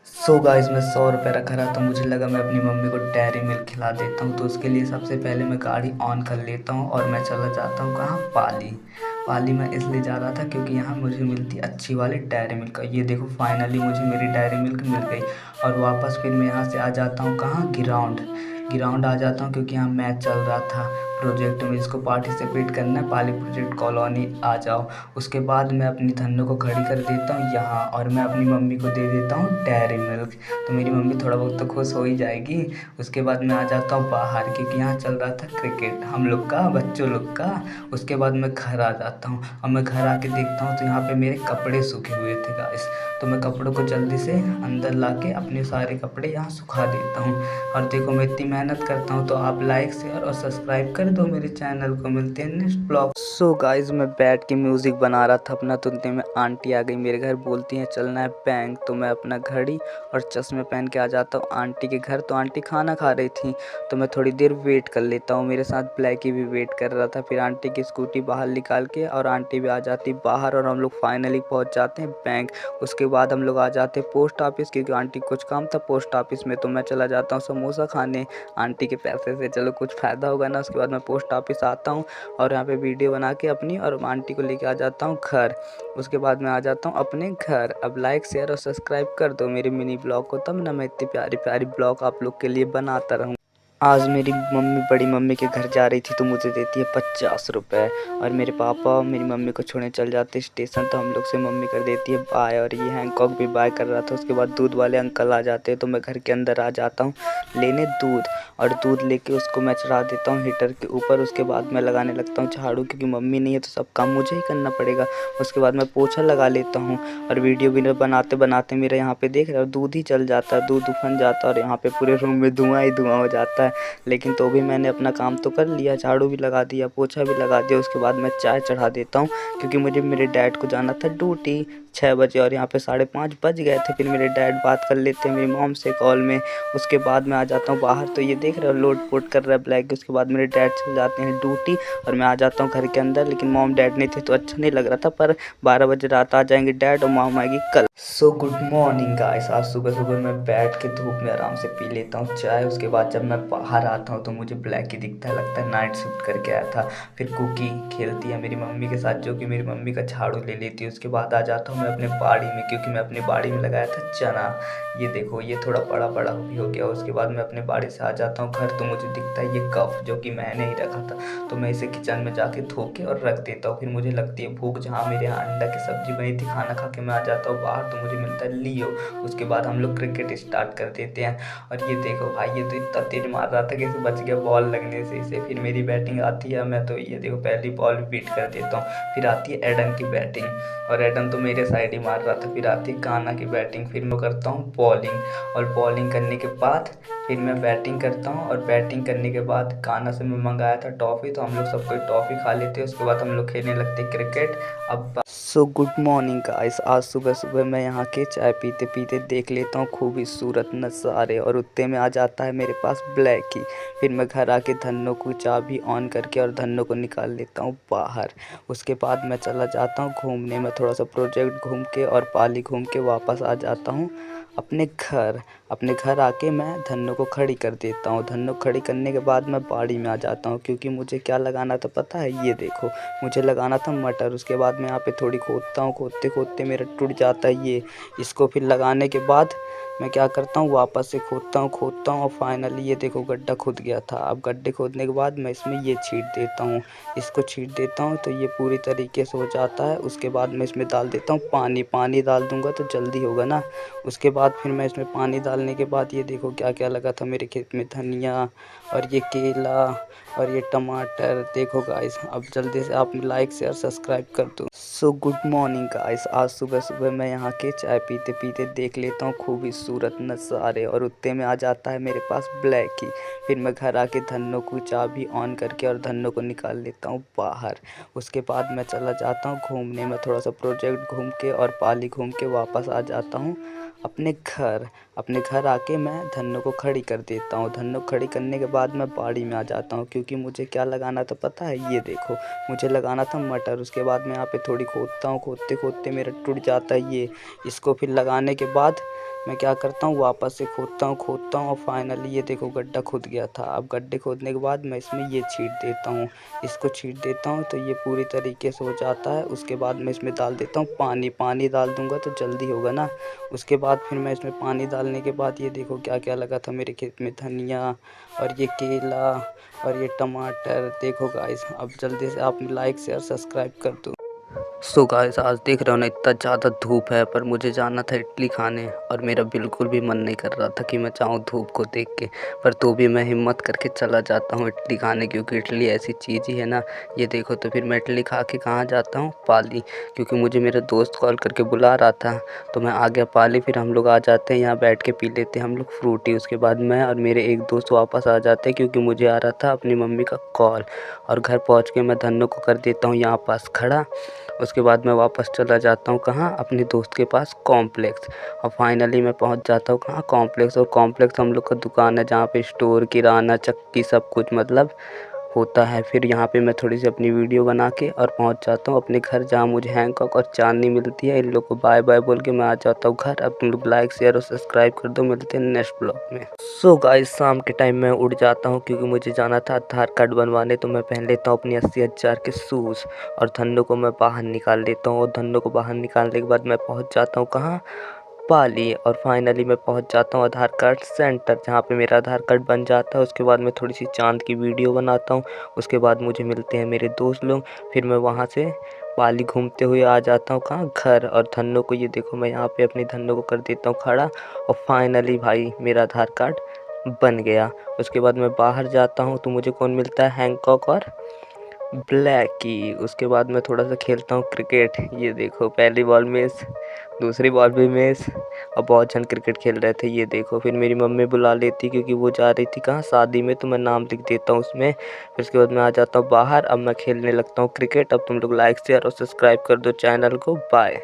So guys मैं 100 रुपये रखा रहा तो मुझे लगा मैं अपनी मम्मी को डेयरी मिल्क खिला देता हूँ। तो उसके लिए सबसे पहले मैं गाड़ी ऑन कर लेता हूँ और मैं चला जाता हूँ कहाँ, पाली। पाली में इसलिए जा रहा था क्योंकि यहाँ मुझे मिलती अच्छी वाली डेयरी मिल्क। ये देखो फाइनली मुझे मेरी डेयरी मिल्क मिल गई। और वापस फिर मैं यहाँ से आ जाता हूँ कहाँ, ग्राउंड। ग्राउंड आ जाता हूँ क्योंकि यहाँ मैच चल रहा था प्रोजेक्ट में, इसको पार्टिसिपेट करना है, पाली प्रोजेक्ट कॉलोनी आ जाओ। उसके बाद मैं अपनी धन्नो को खड़ी कर देता हूँ यहाँ और मैं अपनी मम्मी को दे देता हूँ डेयरी मिल्क। तो मेरी मम्मी थोड़ा बहुत तो खुश हो ही जाएगी। उसके बाद मैं आ जाता हूँ बाहर क्योंकि यहाँ चल रहा था क्रिकेट हम लोग का, बच्चों लोग का। उसके बाद मैं घर आ जाता हूँ और मैं घर आके देखता हूँ तो यहाँ पे मेरे कपड़े सूखे हुए थे गाइस। तो मैं कपड़ों को जल्दी से अंदर लाके अपने सारे कपड़े यहाँ सुखा देता हूँ। और देखो मैं इतनी मेहनत करता हूँ तो आप लाइक शेयर और सब्सक्राइब कर दो मेरे चैनल को। मिलते हैं नेक्स्ट ब्लॉग। सो गाइस मैं बैठ के म्यूज़िक बना रहा था अपना, तो उतने में आंटी आ गई मेरे घर, बोलती हैं चलना है बैंक। तो मैं अपना घड़ी और चश्मे पहन के आ जाता हूँ आंटी के घर। तो आंटी खाना खा रही थी तो मैं थोड़ी देर वेट कर लेता हूँ, मेरे साथ ब्लैकी भी वेट कर रहा था। फिर आंटी की स्कूटी बाहर निकाल के और आंटी भी आ जाती बाहर और हम लोग फाइनली पहुँच जाते हैं बैंक। उसके बाद हम लोग आ जाते हैं पोस्ट ऑफिस क्योंकि आंटी कुछ काम था पोस्ट ऑफिस में। तो मैं चला जाता हूँ समोसा खाने आंटी के पैसे से, चलो कुछ फ़ायदा होगा ना। उसके बाद मैं पोस्ट ऑफिस आता हूँ और यहाँ पे वीडियो बना के अपनी और आंटी को लेके आ जाता हूँ घर। उसके बाद मैं आ जाता हूँ अपने घर। अब लाइक शेयर और सब्सक्राइब कर दो मेरे मिनी ब्लॉग को, तब ना मैं इतनी प्यारी प्यारी ब्लॉग आप लोग के लिए बनाता रहूँ। आज मेरी मम्मी बड़ी मम्मी के घर जा रही थी तो मुझे देती है 50 रुपये। और मेरे पापा मेरी मम्मी को छोड़ने चल जाते स्टेशन, तो हम लोग से मम्मी कर देती है बाय। और ये हैंकॉक भी बाय कर रहा था। उसके बाद दूध वाले अंकल आ जाते हैं तो मैं घर के अंदर आ जाता हूँ लेने दूध। और दूध लेके उसको मैं चढ़ा देता हूँ हीटर के ऊपर। उसके बाद मैं लगाने लगता हूँ झाड़ू क्योंकि मम्मी नहीं है तो सब काम मुझे ही करना पड़ेगा। उसके बाद मैं पोछा लगा लेता हूँ और वीडियो भी बनाते बनाते मेरे यहाँ पे देख रहे हो दूध ही चल जाता है, दूध उफन जाता है और यहाँ पे पूरे रूम में धुआं ही धुआं हो जाता है। लेकिन तो भी मैंने अपना काम तो कर लिया, झाड़ू भी लगा दिया, पोछा भी लगा दिया। उसके बाद मैं चाय चढ़ा देता हूँ क्योंकि मुझे मेरे डैड को जाना था ड्यूटी 6 बजे और यहाँ पे 5:30 बज गए थे। फिर मेरे डैड बात कर लेते हैं मेरी मॉम से कॉल में। उसके बाद मैं आ जाता हूँ बाहर, तो ये देख रहे हो लोड पोट कर रहा है ब्लैक। उसके बाद मेरे डैड चले जाते हैं ड्यूटी और मैं आ जाता हूँ घर के अंदर। लेकिन मॉम डैड नहीं थे तो अच्छा नहीं लग रहा था, पर 12 बजे रात आ जाएंगे डैड और मॉम आएगी कल। So good morning guys. आज सुबह सुबह मैं बैठ के धूप में आराम से पी लेता हूँ चाय। उसके बाद जब मैं बाहर आता हूँ तो मुझे ब्लैक ही दिखता है, लगता है नाइट शिफ्ट करके आया था। फिर कुकी खेलती है मेरी मम्मी के साथ जो कि मेरी मम्मी का झाड़ू ले लेती है। उसके बाद आ जाता हूँ मैं अपने बाड़ी में क्योंकि मैं अपनी बाड़ी में लगाया था चना। ये देखो ये थोड़ा बड़ा बड़ा भी हो गया। उसके बाद मैं अपने बाड़ी से आ जाता हूँ घर तो मुझे दिखता है ये कप जो कि मैंने ही रखा था। तो मैं इसे किचन में जाके धो के और रख देता हूँ। फिर मुझे लगती है भूख, जहाँ मेरे यहाँ अंडा की सब्जी बनी थी खाना खा के मैं आ जाता हूँ बाहर तो मुझे मिलता है लियो। उसके बाद हम लोग क्रिकेट स्टार्ट कर देते हैं। और ये देखो भाई ये तो इतना तेज मार रहा था कि इसे बच गया बॉल लगने से इसे। फिर मेरी बैटिंग आती है, मैं तो ये देखो पहली बॉल भी बीट कर देता हूँ। फिर आती है एडन की बैटिंग और एडन तो मेरे साइड ही मार रहा था। फिर आती है कान्हा की बैटिंग, फिर मैं करता हूँ बॉलिंग और बॉलिंग करने के बाद फिर मैं बैटिंग करता हूँ। और बैटिंग करने के बाद कान्हा से मैं मंगाया था टॉफ़ी, तो हम लोग सब कोई टॉफ़ी खा लेते हैं। उसके बाद हम लोग खेलने लगते हैं क्रिकेट। अब सो गुड मॉर्निंग गाइस। आज सुबह सुबह मैं यहाँ के चाय पीते पीते देख लेता हूँ खूबसूरत नज़ारे और उत्ते में आ जाता है मेरे पास ब्लैक ही। फिर मैं घर आके धन्नो को चाबी ऑन करके और धन्नो को निकाल लेता हूँ बाहर। उसके बाद मैं चला जाता हूँ घूमने में, थोड़ा सा प्रोजेक्ट घूम के और पाली घूम के वापस आ जाता हूँ अपने घर। अपने घर आके मैं धन्नो को खड़ी कर देता हूँ। धन्नो खड़ी करने के बाद मैं बाड़ी में आ जाता हूँ क्योंकि मुझे क्या लगाना था पता है, ये देखो मुझे लगाना था मटर। उसके बाद मैं यहाँ पे थोड़ी खोदता हूँ, खोदते खोदते मेरा टूट जाता है ये। इसको फिर लगाने के बाद मैं क्या करता हूँ वापस से खोदता हूँ और फाइनली ये देखो गड्ढा खुद गया था। अब गड्ढे खोदने के बाद मैं इसमें ये छीट देता हूँ, इसको छीट देता हूँ तो ये पूरी तरीके से हो जाता है। उसके बाद मैं इसमें डाल देता हूँ पानी, पानी डाल दूँगा तो जल्दी होगा ना। उसके बाद फिर मैं इसमें पानी डालने के बाद ये देखो क्या क्या लगा था मेरे खेत में, धनिया और ये केला और ये टमाटर। देखो गाइस अब जल्दी से आप लाइक शेयर सब्सक्राइब कर दो। So good morning guys. आज सुबह सुबह मैं यहाँ के चाय पीते पीते देख लेता हूँ खूबसूरत नज़ारे और उत्ते में आ जाता है मेरे पास ब्लैक ही। फिर मैं घर आके धन्नो को चाबी ऑन करके और धन्नो को निकाल लेता हूँ बाहर। उसके बाद मैं चला जाता हूँ घूमने में, थोड़ा सा प्रोजेक्ट घूम के और पाली घूम के वापस आ जाता हूँ अपने घर। अपने घर आके मैं धन्नो को खड़ी कर देता हूँ। धन्नो खड़ी करने के बाद मैं बाड़ी में आ जाता हूँ क्योंकि मुझे क्या लगाना था पता है, ये देखो मुझे लगाना था मटर। उसके बाद मैं यहाँ पे थोड़ी खोदता हूँ, खोदते खोदते मेरा टूट जाता है ये। इसको फिर लगाने के बाद मैं क्या करता हूँ, वापस से खोदता हूँ और फाइनली ये देखो गड्ढा खुद गया था। अब गड्ढे खोदने के बाद मैं इसमें ये छींट देता हूँ, इसको छींट देता हूँ तो ये पूरी तरीके से हो जाता है। उसके बाद मैं इसमें डाल देता हूँ पानी डाल दूँगा तो जल्दी होगा ना। उसके बाद फिर मैं इसमें पानी डालने के बाद ये देखो क्या-क्या लगा था मेरे खेत में, धनिया और ये केला और ये टमाटर। देखो गाइस, अब जल्दी से आप लाइक शेयर सब्सक्राइब कर दो। सो गाइस, आज देख रहे हो ना इतना ज़्यादा धूप है, पर मुझे जाना था इडली खाने और मेरा बिल्कुल भी मन नहीं कर रहा था कि मैं जाऊँ धूप को देख के, पर तो भी मैं हिम्मत करके चला जाता हूँ इडली खाने, क्योंकि इडली ऐसी चीज़ ही है ना। ये देखो, तो फिर मैं इडली खा के कहाँ जाता हूँ, पाली, क्योंकि मुझे मेरा दोस्त कॉल करके बुला रहा था। तो मैं आ गया पाली, फिर हम लोग आ जाते हैं यहाँ बैठ के पी लेते हैं हम लोग फ्रूटी। उसके बाद मैं और मेरे एक दोस्त वापस आ जाते हैं, क्योंकि मुझे आ रहा था अपनी मम्मी का कॉल। और घर पहुँच के मैं धन्नो को कर देता हूँ यहाँ पास खड़ा। उसके बाद मैं वापस चला जाता हूँ कहाँ, अपने दोस्त के पास कॉम्प्लेक्स। और फाइनली मैं पहुँच जाता हूँ कहाँ, कॉम्प्लेक्स। और कॉम्प्लेक्स हम लोग का दुकान है जहाँ पे स्टोर, किराना, चक्की सब कुछ मतलब होता है। फिर यहाँ पे मैं थोड़ी सी अपनी वीडियो बना के और पहुँच जाता हूँ अपने घर, जहाँ मुझे हैंकॉक और चांदनी मिलती है। इन लोग को बाय बाय बोल के मैं आ जाता हूँ घर। अब तुम लोग लाइक शेयर और सब्सक्राइब कर दो। मिलते हैं नेक्स्ट ब्लॉग में। सो गाइस, शाम के टाइम मैं उठ जाता हूँ, क्योंकि मुझे जाना था आधार कार्ड बनवाने। तो मैं पहन लेता हूँ अपनी 80,000 के शूज़ और धन्नो को मैं बाहर निकाल देता हूँ। और धन्नो को बाहर निकालने के बाद मैं पहुँच जाता हूँ कहाँ, पाली। और फाइनली मैं पहुंच जाता हूँ आधार कार्ड सेंटर, जहाँ पे मेरा आधार कार्ड बन जाता है। उसके बाद मैं थोड़ी सी चाँद की वीडियो बनाता हूँ। उसके बाद मुझे मिलते हैं मेरे दोस्त लोग। फिर मैं वहाँ से पाली घूमते हुए आ जाता हूँ कहाँ, घर। और धन्नो को ये देखो, मैं यहाँ पे अपनी धन्नो को कर देता हूँ खड़ा। और फाइनली भाई मेरा आधार कार्ड बन गया। उसके बाद मैं बाहर जाता हूँ तो मुझे कौन मिलता है, हैंकॉक और ब्लैक की। उसके बाद मैं थोड़ा सा खेलता हूँ क्रिकेट। ये देखो, पहली बॉल मिस, दूसरी बॉल भी मिस। और बहुत जन क्रिकेट खेल रहे थे। ये देखो, फिर मेरी मम्मी बुला लेती, क्योंकि वो जा रही थी कहाँ, शादी में। तो मैं नाम लिख देता हूँ उसमें। फिर उसके बाद मैं आ जाता हूँ बाहर। अब मैं खेलने लगता हूँ क्रिकेट। अब तुम लोग लाइक शेयर और सब्सक्राइब कर दो चैनल को। बाय।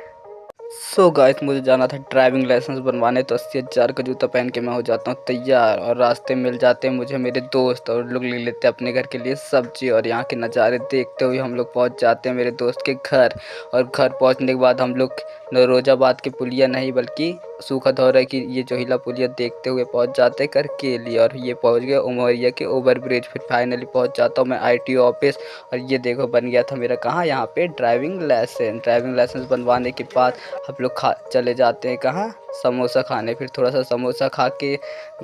सो गाइस, मुझे जाना था ड्राइविंग लाइसेंस बनवाने। तो 80,000 का जूता पहन के मैं हो जाता हूँ तैयार। और रास्ते में मिल जाते हैं मुझे मेरे दोस्त, और लोग ले लेते हैं अपने घर के लिए सब्जी। और यहाँ के नज़ारे देखते हुए हम लोग पहुँच जाते हैं मेरे दोस्त के घर। और घर पहुँचने के बाद हम लोग नौरोजाबाद की पुलिया नहीं, बल्कि सूखा धौरा की ये जोहिला पुलिया देखते हुए पहुँच जाते हैं कर के लिए। और ये पहुँच गए उमरिया के ओवर ब्रिज। फिर फाइनली पहुँच जाता हूँ मैं ITO ऑफिस। और ये देखो, बन गया था मेरा कहाँ, यहाँ पे ड्राइविंग लाइसेंस बनवाने के बाद हम लोग चले जाते हैं कहाँ, समोसा खाने। फिर थोड़ा सा समोसा खा के,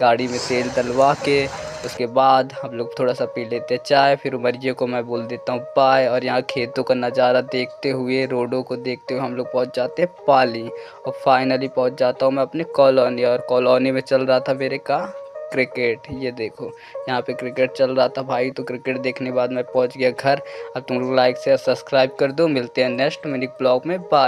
गाड़ी में तेल डलवा के, उसके बाद हम लोग थोड़ा सा पी लेते हैं चाय। फिर उमरिया को मैं बोल देता हूँ बाय। और यहाँ खेतों का नज़ारा देखते हुए, रोडों को देखते हुए हम लोग पहुँच जाते हैं पाली। और फाइनली पहुँच जाता हूँ मैं अपनी कॉलोनी। और कॉलोनी में चल रहा था मेरे का क्रिकेट। ये देखो, यहाँ पे क्रिकेट चल रहा था भाई। तो क्रिकेट देखने के बाद मैं पहुँच गया घर। अब तुम लोग लाइक शेयर सब्सक्राइब कर दो। मिलते हैं नेक्स्ट मिनी ब्लॉग में। बाय।